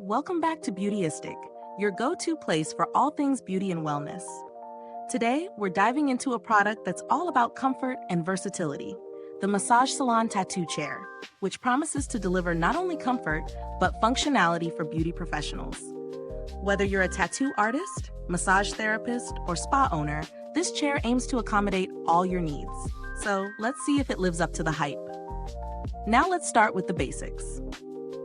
Welcome back to Beautyistic, your go-to place for all things beauty and wellness. Today, we're diving into a product that's all about comfort and versatility, the Massage Salon Tattoo Chair, which promises to deliver not only comfort, but functionality for beauty professionals. Whether you're a tattoo artist, massage therapist, or spa owner, this chair aims to accommodate all your needs. So let's see if it lives up to the hype. Now let's start with the basics.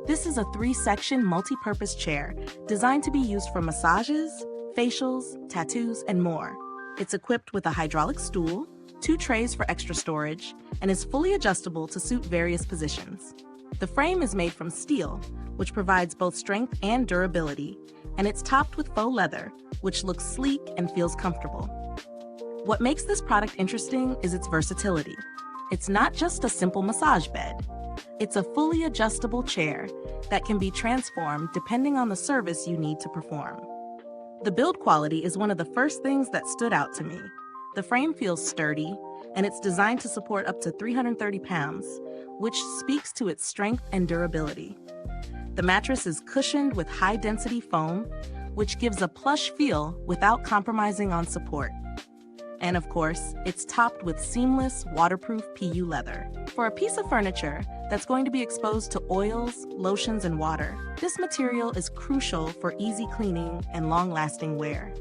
This is a 3-section multi-purpose chair designed to be used for massages, facials, tattoos, and more. It's equipped with a hydraulic stool, 2 trays for extra storage, and is fully adjustable to suit various positions. The frame is made from steel, which provides both strength and durability, and it's topped with faux leather, which looks sleek and feels comfortable. What makes this product interesting is its versatility. It's not just a simple massage bed. It's a fully adjustable chair that can be transformed depending on the service you need to perform. The build quality is one of the first things that stood out to me. The frame feels sturdy, and it's designed to support up to 330 pounds, which speaks to its strength and durability. The mattress is cushioned with high-density foam, which gives a plush feel without compromising on support. And of course, it's topped with seamless, waterproof PU leather. For a piece of furniture that's going to be exposed to oils, lotions, and water, this material is crucial for easy cleaning and long-lasting wear.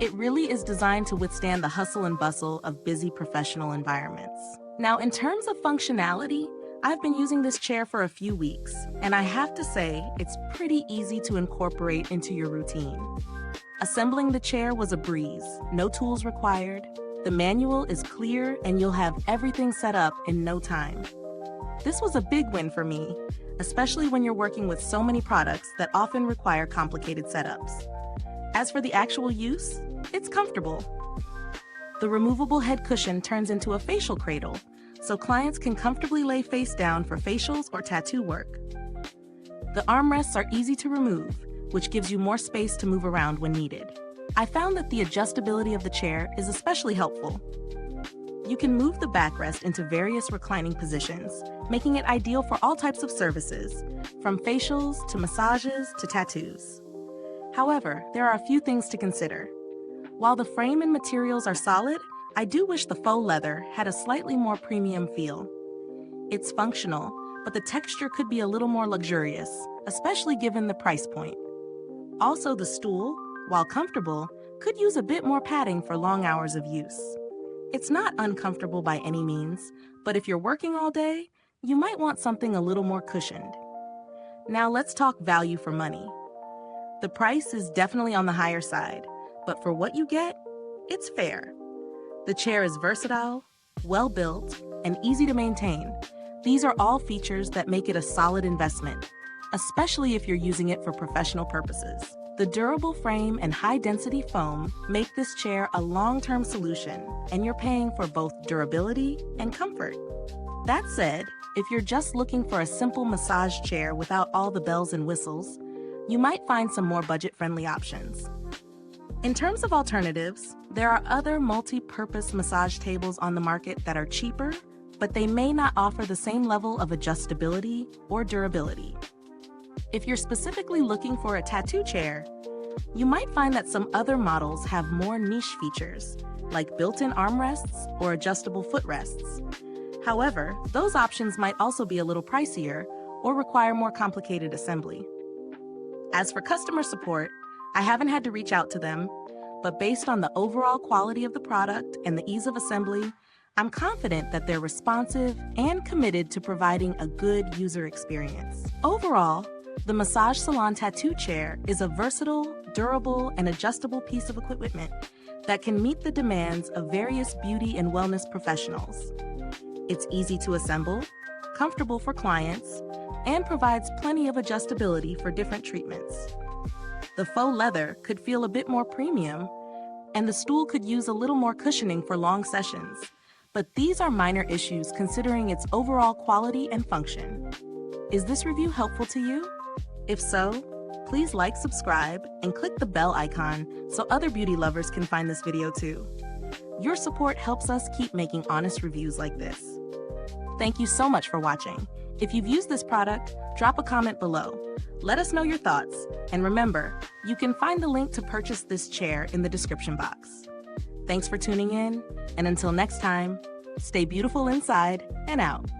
It really is designed to withstand the hustle and bustle of busy professional environments. Now, in terms of functionality, I've been using this chair for a few weeks, and I have to say, it's pretty easy to incorporate into your routine. Assembling the chair was a breeze, no tools required. The manual is clear, and you'll have everything set up in no time. This was a big win for me, especially when you're working with so many products that often require complicated setups. As for the actual use, it's comfortable. The removable head cushion turns into a facial cradle, so clients can comfortably lay face down for facials or tattoo work. The armrests are easy to remove, which gives you more space to move around when needed. I found that the adjustability of the chair is especially helpful. You can move the backrest into various reclining positions, making it ideal for all types of services, from facials to massages to tattoos. However, there are a few things to consider. While the frame and materials are solid, I do wish the faux leather had a slightly more premium feel. It's functional, but the texture could be a little more luxurious, especially given the price point. Also, the stool, while comfortable, could use a bit more padding for long hours of use. It's not uncomfortable by any means, but if you're working all day, you might want something a little more cushioned. Now let's talk value for money. The price is definitely on the higher side, but for what you get, it's fair. The chair is versatile, well-built, and easy to maintain. These are all features that make it a solid investment, especially if you're using it for professional purposes. The durable frame and high-density foam make this chair a long-term solution, and you're paying for both durability and comfort. That said, if you're just looking for a simple massage chair without all the bells and whistles, you might find some more budget-friendly options. In terms of alternatives, there are other multi-purpose massage tables on the market that are cheaper, but they may not offer the same level of adjustability or durability. If you're specifically looking for a tattoo chair, you might find that some other models have more niche features, like built-in armrests or adjustable footrests. However, those options might also be a little pricier or require more complicated assembly. As for customer support, I haven't had to reach out to them, but based on the overall quality of the product and the ease of assembly, I'm confident that they're responsive and committed to providing a good user experience. Overall, the Massage Salon Tattoo Chair is a versatile, durable, and adjustable piece of equipment that can meet the demands of various beauty and wellness professionals. It's easy to assemble, comfortable for clients, and provides plenty of adjustability for different treatments. The faux leather could feel a bit more premium, and the stool could use a little more cushioning for long sessions. But these are minor issues considering its overall quality and function. Is this review helpful to you? If so, please like, subscribe, and click the bell icon so other beauty lovers can find this video too. Your support helps us keep making honest reviews like this. Thank you so much for watching. If you've used this product, drop a comment below. Let us know your thoughts. And remember, you can find the link to purchase this chair in the description box. Thanks for tuning in, and until next time, stay beautiful inside and out.